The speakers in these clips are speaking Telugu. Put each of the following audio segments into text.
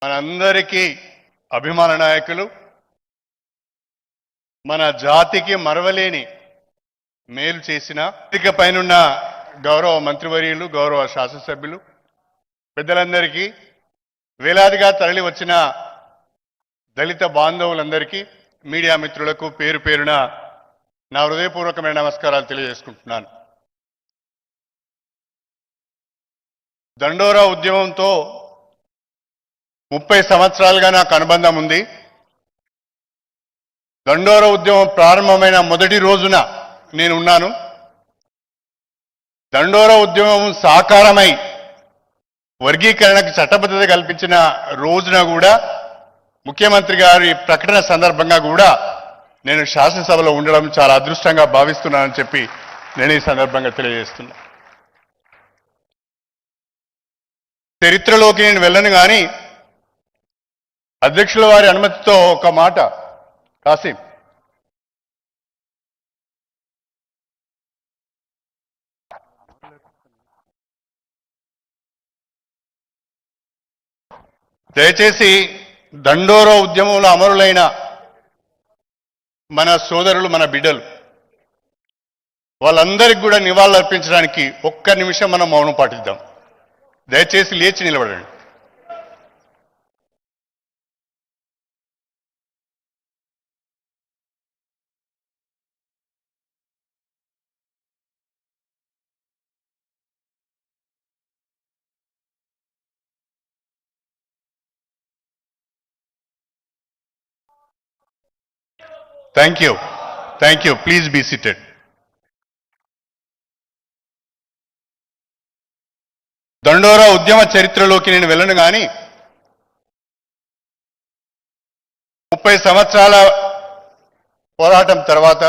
మనందరికీ అభిమాన నాయకులు, మన జాతికి మరవలేని మేలు చేసిన పైనున్న గౌరవ మంత్రివర్యులు, గౌరవ శాసనసభ్యులు, పెద్దలందరికీ, వేలాదిగా తరలి వచ్చిన దళిత బాంధవులందరికీ, మీడియా మిత్రులకు పేరు పేరున నా హృదయపూర్వకమైన నమస్కారాలు తెలియజేసుకుంటున్నాను. దండోరా ఉద్యమంతో 30 సంవత్సరాలుగా నాకు అనుబంధం ఉంది. దండోరా ఉద్యమం ప్రారంభమైన మొదటి రోజున నేను ఉన్నాను. దండోరా ఉద్యమం సాకారమై వర్గీకరణకు చట్టబద్ధత కల్పించిన రోజున కూడా, ముఖ్యమంత్రి గారి ప్రకటన సందర్భంగా కూడా నేను శాసనసభలో ఉండడం చాలా అదృష్టంగా భావిస్తున్నానని చెప్పి నేను ఈ సందర్భంగా తెలియజేస్తున్నా. చరిత్రలోకి నేను వెళ్ళను కానీ అధ్యక్షుల వారి అనుమతితో ఒక మాట. కాసిం, దయచేసి దండోరా ఉద్యమంలో అమరులైన మన సోదరులు, మన బిడ్డలు, వాళ్ళందరికీ కూడా నివాళులు అర్పించడానికి ఒక్క నిమిషం మనం మౌనం పాటిద్దాం. దయచేసి లేచి నిలబడండి. Thank you. Please be seated. Dandora ఉద్యమ చరిత్రలోకి నేను వెళ్ళను కానీ 30 సంవత్సరాల పోరాటం తర్వాత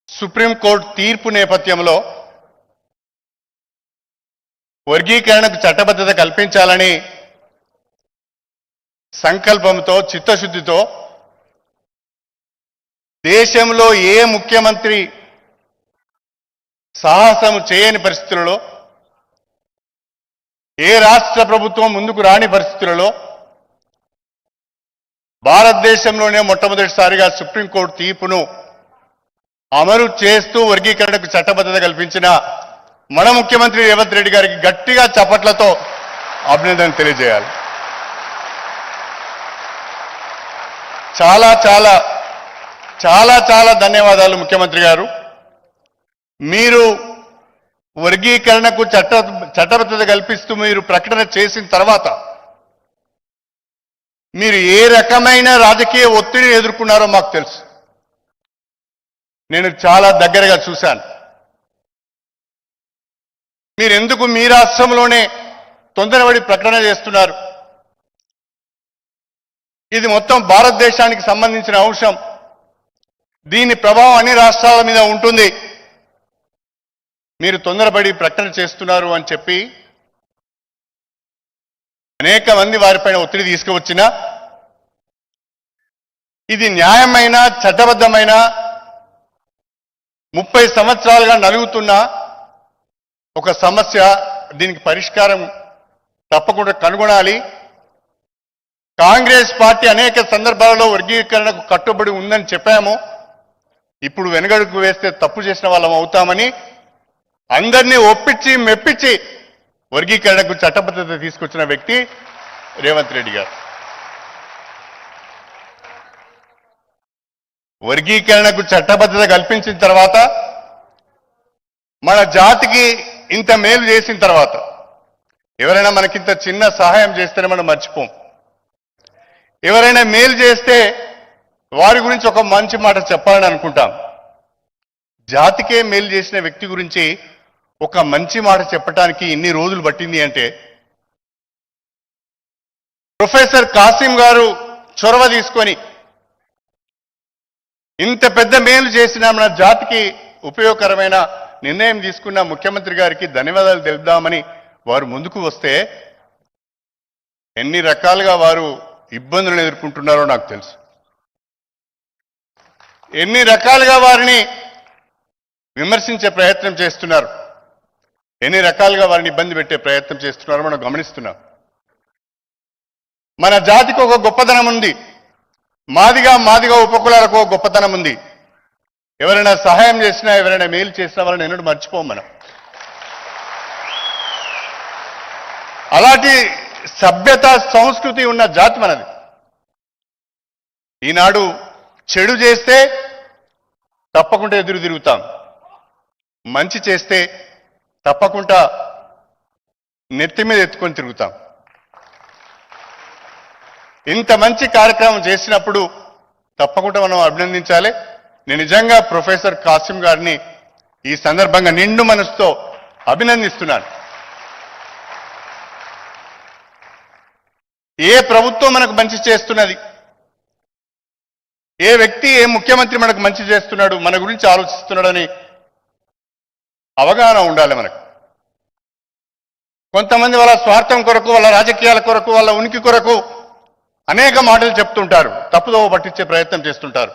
సుప్రీంకోర్టు తీర్పు నేపథ్యంలో వర్గీకరణకు చట్టబద్ధత కల్పించాలని సంకల్పంతో, చిత్తశుద్ధితో దేశంలో ఏ ముఖ్యమంత్రి సాహసం చేయని పరిస్థితులలో, ఏ రాష్ట్ర ప్రభుత్వం ముందుకు రాని పరిస్థితులలో భారతదేశంలోనే మొట్టమొదటిసారిగా సుప్రీంకోర్టు తీర్పును అమలు చేస్తూ వర్గీకరణకు చట్టబద్ధత కల్పించిన మన ముఖ్యమంత్రి రేవంత్ రెడ్డి గారికి గట్టిగా చప్పట్లతో అభినందన తెలియజేయాలి. చాలా చాలా చాలా చాలా ధన్యవాదాలు ముఖ్యమంత్రి గారు. మీరు వర్గీకరణకు చట్టబద్ధత కల్పిస్తూ మీరు ప్రకటన చేసిన తర్వాత మీరు ఏ రకమైన రాజకీయ ఒత్తిడిని ఎదుర్కొన్నారో మాకు తెలుసు. నేను చాలా దగ్గరగా చూశాను. మీరు ఎందుకు మీ రాష్ట్రంలోనే తొందరపడి ప్రకటన చేస్తున్నారు? ఇది మొత్తం భారతదేశానికి సంబంధించిన అంశం. దీని ప్రభావం అన్ని రాష్ట్రాల మీద ఉంటుంది. మీరు తొందరపడి ప్రకటన చేస్తున్నారు అని చెప్పి అనేక మంది వారిపైన ఒత్తిడి తీసుకువచ్చినా, ఇది న్యాయమైన, చట్టబద్ధమైన, 30 సంవత్సరాలుగా నలుగుతున్న ఒక సమస్య. దీనికి పరిష్కారం తప్పకుండా కనుగొనాలి. కాంగ్రెస్ పార్టీ అనేక సందర్భాలలో వర్గీకరణకు కట్టుబడి ఉందని చెప్పాము. ఇప్పుడు వెనుగడుకు వేస్తే తప్పు చేసిన వాళ్ళం అవుతామని అందరినీ ఒప్పించి మెప్పించి వర్గీకరణకు చట్టబద్ధత తీసుకొచ్చిన వ్యక్తి రేవంత్ రెడ్డి గారు. వర్గీకరణకు చట్టబద్ధత కల్పించిన తర్వాత, మన జాతికి ఇంత మేలు చేసిన తర్వాత, ఎవరైనా మనకింత చిన్న సహాయం చేస్తేనే మనం మర్చిపోం. ఎవరైనా మేలు చేస్తే వారి గురించి ఒక మంచి మాట చెప్పాలని అనుకుంటాం. జాతికే మేలు చేసిన వ్యక్తి గురించి ఒక మంచి మాట చెప్పడానికి ఇన్ని రోజులు పట్టింది అంటే, ప్రొఫెసర్ కాసిం గారు చొరవ తీసుకొని ఇంత పెద్ద మేలు చేసిన మన జాతికి ఉపయోగకరమైన నిర్ణయం తీసుకున్న ముఖ్యమంత్రి గారికి ధన్యవాదాలు తెలుపుదామని వారు ముందుకు వస్తే, ఎన్ని రకాలుగా వారు ఇబ్బందులను ఎదుర్కొంటున్నారో నాకు తెలుసు. ఎన్ని రకాలుగా వారిని విమర్శించే ప్రయత్నం చేస్తున్నారు, ఎన్ని రకాలుగా వారిని ఇబ్బంది పెట్టే ప్రయత్నం చేస్తున్నారో మనం గమనిస్తున్నాం. మన జాతికి ఒక గొప్పతనం ఉంది. మాదిగా ఉపకులాలకు ఒక గొప్పతనం ఉంది. ఎవరైనా సహాయం చేసినా, ఎవరైనా మేలు చేసినా వాళ్ళని ఎన్నడూ మర్చిపోం మనం. అలాంటి సభ్యత సంస్కృతి ఉన్న జాతి మనది. ఈనాడు చెడు చేస్తే తప్పకుండా ఎదురు తిరుగుతాం, మంచి చేస్తే తప్పకుండా నెత్తి మీద ఎత్తుకొని తిరుగుతాం. ఇంత మంచి కార్యక్రమం చేసినప్పుడు తప్పకుండా మనం అభినందించాలి. నేను నిజంగా ప్రొఫెసర్ కాసిం గారిని ఈ సందర్భంగా నిండు మనసుతో అభినందిస్తున్నాను. ఏ ప్రభుత్వం మనకు మంచి చేస్తున్నది, ఏ వ్యక్తి ఏ ముఖ్యమంత్రి మనకు మంచి చేస్తున్నాడు, మన గురించి ఆలోచిస్తున్నాడని అవగాహన ఉండాలి మనకు. కొంతమంది వాళ్ళ స్వార్థం కొరకు, వాళ్ళ రాజకీయాల కొరకు, వాళ్ళ ఉనికి కొరకు అనేక మాటలు చెప్తుంటారు, తప్పుదోవ పట్టించే ప్రయత్నం చేస్తుంటారు.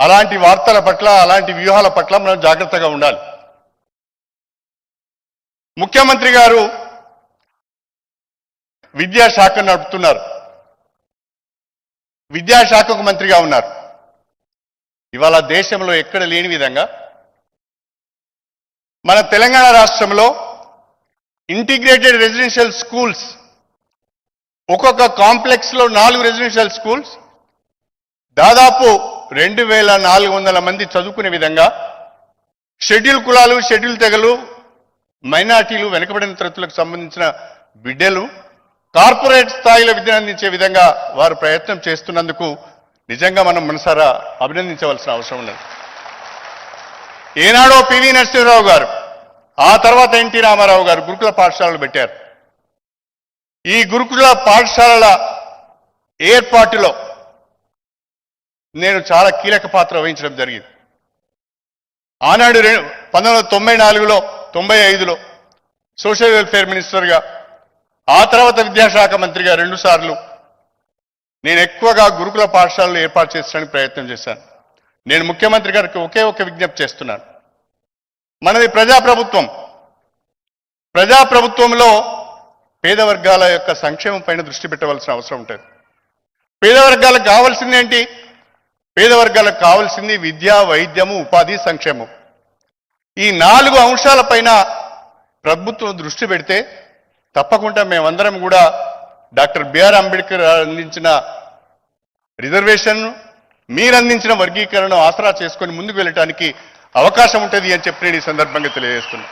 అలాంటి వార్తల పట్ల, అలాంటి వ్యూహాల పట్ల మనం జాగ్రత్తగా ఉండాలి. ముఖ్యమంత్రి గారు విద్యాశాఖను నడుపుతున్నారు, విద్యాశాఖకు మంత్రిగా ఉన్నారు. ఇవాళ దేశంలో ఎక్కడ లేని విధంగా మన తెలంగాణ రాష్ట్రంలో ఇంటిగ్రేటెడ్ రెసిడెన్షియల్ స్కూల్స్, ఒక్కొక్క కాంప్లెక్స్ లో 4 రెసిడెన్షియల్ స్కూల్స్, దాదాపు 2400 మంది చదువుకునే విధంగా షెడ్యూల్ కులాలు, షెడ్యూల్ తెగలు, మైనార్టీలు, వెనుకబడిన తరగతులకు సంబంధించిన బిడ్డలు కార్పొరేట్ స్థాయిలో విద్యను అందించే విధంగా వారు ప్రయత్నం చేస్తున్నందుకు నిజంగా మనం మనసారా అభినందించవలసిన అవసరం ఉన్నది. ఏనాడో పివి నరసింహరావు గారు, ఆ తర్వాత ఎన్టీ రామారావు గారు గురుకుల పాఠశాలలు పెట్టారు. ఈ గురుకుల పాఠశాలల ఏర్పాటులో నేను చాలా కీలక పాత్ర వహించడం జరిగింది. ఆనాడు 1994లో 95లో సోషల్ వెల్ఫేర్ మినిస్టర్గా, ఆ తర్వాత విద్యాశాఖ మంత్రిగా 2 సార్లు నేను ఎక్కువగా గురుకుల పాఠశాలలు ఏర్పాటు చేసడానికి ప్రయత్నం చేశాను. నేను ముఖ్యమంత్రి గారికి ఒకే ఒక విజ్ఞప్తి చేస్తున్నాను. మనది ప్రజాప్రభుత్వం. ప్రజాప్రభుత్వంలో పేద వర్గాల యొక్క సంక్షేమం పైన దృష్టి పెట్టవలసిన అవసరం ఉంటుంది. పేద వర్గాలకు కావాల్సింది ఏంటి? పేద వర్గాలకు కావాల్సింది విద్య, వైద్యము, ఉపాధి, సంక్షేమం. ఈ 4 అంశాలపైన ప్రభుత్వం దృష్టి పెడితే తప్పకుండా మేమందరం కూడా డాక్టర్ బిఆర్ అంబేద్కర్ అందించిన రిజర్వేషన్, మీరు అందించిన వర్గీకరణ ఆసరా చేసుకొని ముందుకు వెళ్ళటానికి అవకాశం ఉంటుంది అని చెప్పి నేను ఈ సందర్భంగా తెలియజేస్తున్నా.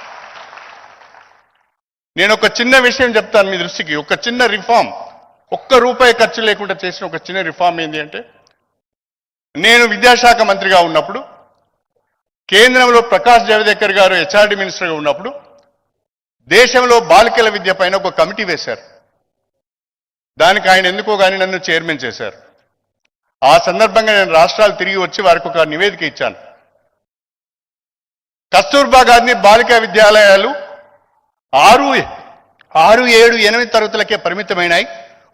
నేను ఒక చిన్న విషయం చెప్తాను మీ దృష్టికి. ఒక చిన్న రిఫార్మ్, ₹1 ఖర్చు లేకుండా చేసిన ఒక చిన్న రిఫార్మ్ ఏంటి అంటే, నేను విద్యాశాఖ మంత్రిగా ఉన్నప్పుడు, కేంద్రంలో ప్రకాష్ జవదేకర్ గారు హెచ్ఆర్డి మినిస్టర్గా ఉన్నప్పుడు దేశంలో బాలికల విద్య పైన ఒక కమిటీ వేశారు. దానికి ఆయన ఎందుకో కానీ నన్ను చైర్మన్ చేశారు. ఆ సందర్భంగా నేను రాష్ట్రాలు తిరిగి వచ్చి వారికి ఒక నివేదిక ఇచ్చాను. కస్తూర్బా గాంధీ బాలికా విద్యాలయాలు 6, 7, 8 తరగతులకే పరిమితమైనాయి.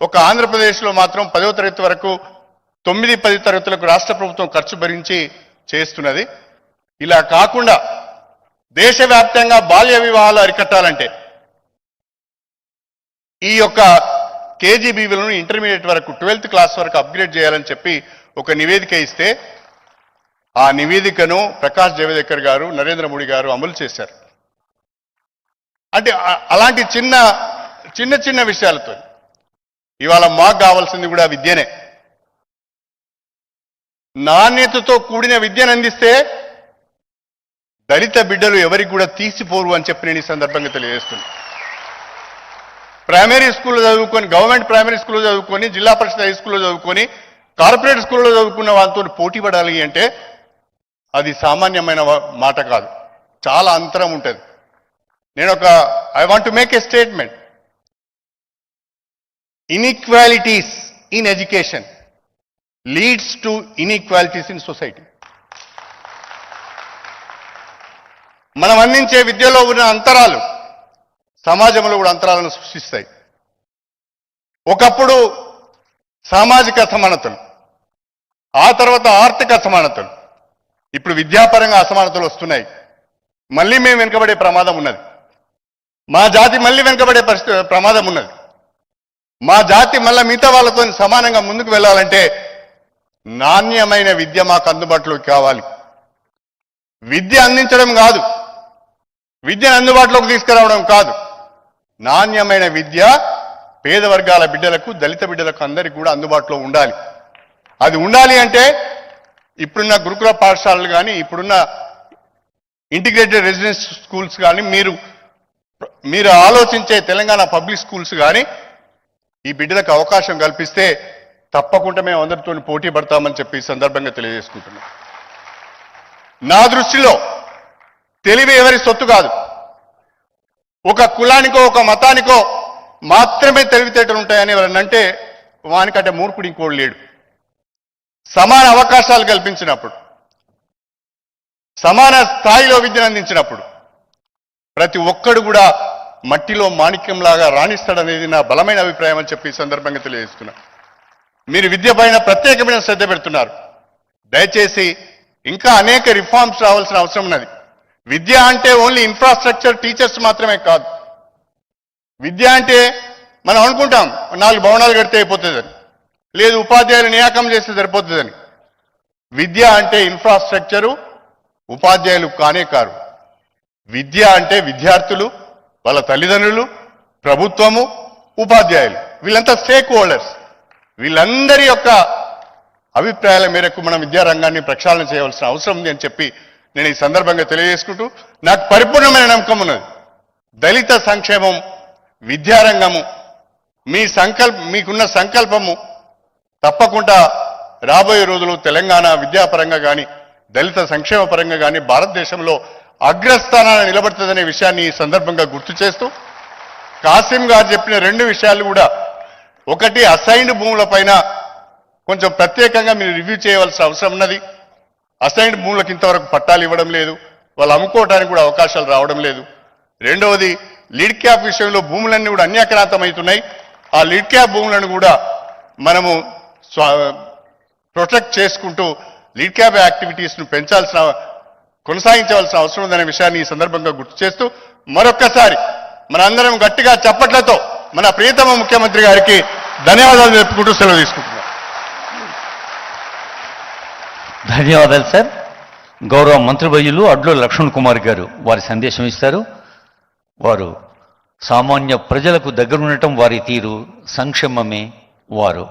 ఒక ఆంధ్రప్రదేశ్లో మాత్రం 10వ తరగతి వరకు 9, 10 తరగతులకు రాష్ట్ర ప్రభుత్వం ఖర్చు భరించి చేస్తున్నది. ఇలా కాకుండా దేశవ్యాప్తంగా బాల్య వివాహాలు అరికట్టాలంటే ఈ యొక్క కేజీబీవీలను ఇంటర్మీడియట్ వరకు 12th క్లాస్ వరకు అప్గ్రేడ్ చేయాలని చెప్పి ఒక నివేదిక ఇస్తే, ఆ నివేదికను ప్రకాష్ జవదేకర్ గారు, నరేంద్ర మోడీ గారు అమలు చేశారు. అంటే అలాంటి చిన్న విషయాలతో ఇవాళ మాకు కావాల్సింది కూడా విద్యనే. నాణ్యతతో కూడిన విద్యను అందిస్తే దళిత బిడ్డలు ఎవరికి కూడా తీసిపోరు అని చెప్పి నేను ఈ సందర్భంగా తెలియజేస్తున్నాను. ప్రైమరీ స్కూల్లో చదువుకొని, గవర్నమెంట్ ప్రైమరీ స్కూల్లో చదువుకొని, జిల్లా పరిషత్ హై స్కూల్లో చదువుకొని, కార్పొరేట్ స్కూల్లో చదువుకున్న వాళ్ళతో పోటీ పడాలి అంటే అది సామాన్యమైన మాట కాదు, చాలా అంతరం ఉంటుంది. నేను I want to make a statement. Inequalities in education leads to inequalities in society. మనం అందించే విద్యలో ఉన్న అంతరాలు సమాజంలో కూడా అంతరాలను సృష్టిస్తాయి. ఒకప్పుడు సామాజిక అసమానతలు, ఆ తర్వాత ఆర్థిక అసమానతలు, ఇప్పుడు విద్యాపరంగా అసమానతలు వస్తున్నాయి. మళ్ళీ మేము వెనుకబడే ప్రమాదం ఉన్నది. మా జాతి మళ్ళీ వెనుకబడే ప్రమాదం ఉన్నది. మా జాతి మళ్ళా మిగతా వాళ్ళతో సమానంగా ముందుకు వెళ్ళాలంటే నాణ్యమైన విద్య మాకు అందుబాటులోకి కావాలి. విద్య అందించడం కాదు, విద్యను అందుబాటులోకి తీసుకురావడం కాదు, నాణ్యమైన విద్య పేద వర్గాల బిడ్డలకు, దళిత బిడ్డలకు అందరికీ కూడా అందుబాటులో ఉండాలి. అది ఉండాలి అంటే ఇప్పుడున్న గురుకుల పాఠశాలలు కానీ, ఇప్పుడున్న ఇంటిగ్రేటెడ్ రెసిడెన్స్ స్కూల్స్ కానీ, మీరు ఆలోచించే తెలంగాణ పబ్లిక్ స్కూల్స్ కానీ ఈ బిడ్డలకు అవకాశం కల్పిస్తే తప్పకుండా మేము అందరితో పోటీ పడతామని చెప్పి ఈ సందర్భంగా తెలియజేసుకుంటున్నాం. నా దృష్టిలో తెలివి ఎవరి సొత్తు కాదు. ఒక కులానికో ఒక మతానికో మాత్రమే తెలివితేటలు ఉంటాయని ఎవరన్నంటే వానికంటే మూర్ఖుడు ఇంకోడు లేడు. సమాన అవకాశాలు కల్పించినప్పుడు, సమాన స్థాయిలో విద్యను అందించినప్పుడు ప్రతి ఒక్కడు కూడా మట్టిలో మాణిక్యంలాగా రాణిస్తాడనేది నా బలమైన అభిప్రాయం అని చెప్పి ఈ సందర్భంగా తెలియజేస్తున్నా. మీరు విద్య పైన ప్రత్యేకమైన శ్రద్ధ పెడుతున్నారు. దయచేసి ఇంకా అనేక రిఫార్మ్స్ రావాల్సిన అవసరం ఉన్నది. విద్య అంటే ఓన్లీ ఇన్ఫ్రాస్ట్రక్చర్, టీచర్స్ మాత్రమే కాదు. విద్య అంటే మనం అనుకుంటాం 4 భవనాలు కడితే అయిపోతుందని, లేదు ఉపాధ్యాయులు నియామకం చేస్తే సరిపోతుందని. విద్య అంటే ఇన్ఫ్రాస్ట్రక్చరు, ఉపాధ్యాయులు కానే కారు. విద్య అంటే విద్యార్థులు, వాళ్ళ తల్లిదండ్రులు, ప్రభుత్వము, ఉపాధ్యాయులు, వీళ్ళంతా స్టేక్ హోల్డర్స్. వీళ్ళందరి యొక్క అభిప్రాయాల మేరకు మనం విద్యారంగాన్ని ప్రక్షాళన చేయవలసిన అవసరం ఉంది అని చెప్పి నేను ఈ సందర్భంగా తెలియజేసుకుంటూ, నాకు పరిపూర్ణమైన నమ్మకం ఉన్నది. దళిత సంక్షేమం, విద్యారంగము, మీకున్న సంకల్పము తప్పకుండా రాబోయే రోజులు తెలంగాణ విద్యాపరంగా కానీ, దళిత సంక్షేమ పరంగా కానీ భారతదేశంలో అగ్రస్థానాన్ని నిలబడుతుందనే విషయాన్ని ఈ సందర్భంగా గుర్తు చేస్తూ, కాసిం గారు చెప్పిన 2 విషయాలు కూడా, ఒకటి అసైన్డ్ భూములపైన కొంచెం ప్రత్యేకంగా మీరు రివ్యూ చేయవలసిన అవసరం ఉన్నది. అసైన్డ్ భూములకు ఇంతవరకు పట్టాలు ఇవ్వడం లేదు, వాళ్ళు అమ్ముకోవడానికి కూడా అవకాశాలు రావడం లేదు. రెండవది లీడ్ క్యాప్ విషయంలో భూములన్నీ కూడా అన్యాక్రాంతమవుతున్నాయి. ఆ లీడ్ క్యాప్ భూములను కూడా మనము ప్రొటెక్ట్ చేసుకుంటూ లీడ్ క్యాప్ యాక్టివిటీస్ను కొనసాగించవలసిన అవసరం ఉందనే విషయాన్ని ఈ సందర్భంగా గుర్తు చేస్తూ, మరొక్కసారి మనందరం గట్టిగా చప్పట్లతో మన ప్రియతమ ముఖ్యమంత్రి గారికి ధన్యవాదాలు చెప్పుకుంటూ సెలవు తీసుకుంటున్నాం. ధన్యవాదాలు సార్. గౌరవ మంత్రివర్యులు అడ్లూరి లక్ష్మణ్ కుమార్ గారు వారి సందేశం ఇస్తారు. వారు సామాన్య ప్రజలకు దగ్గరుండటం వారి తీరు, సంక్షేమమే వారు.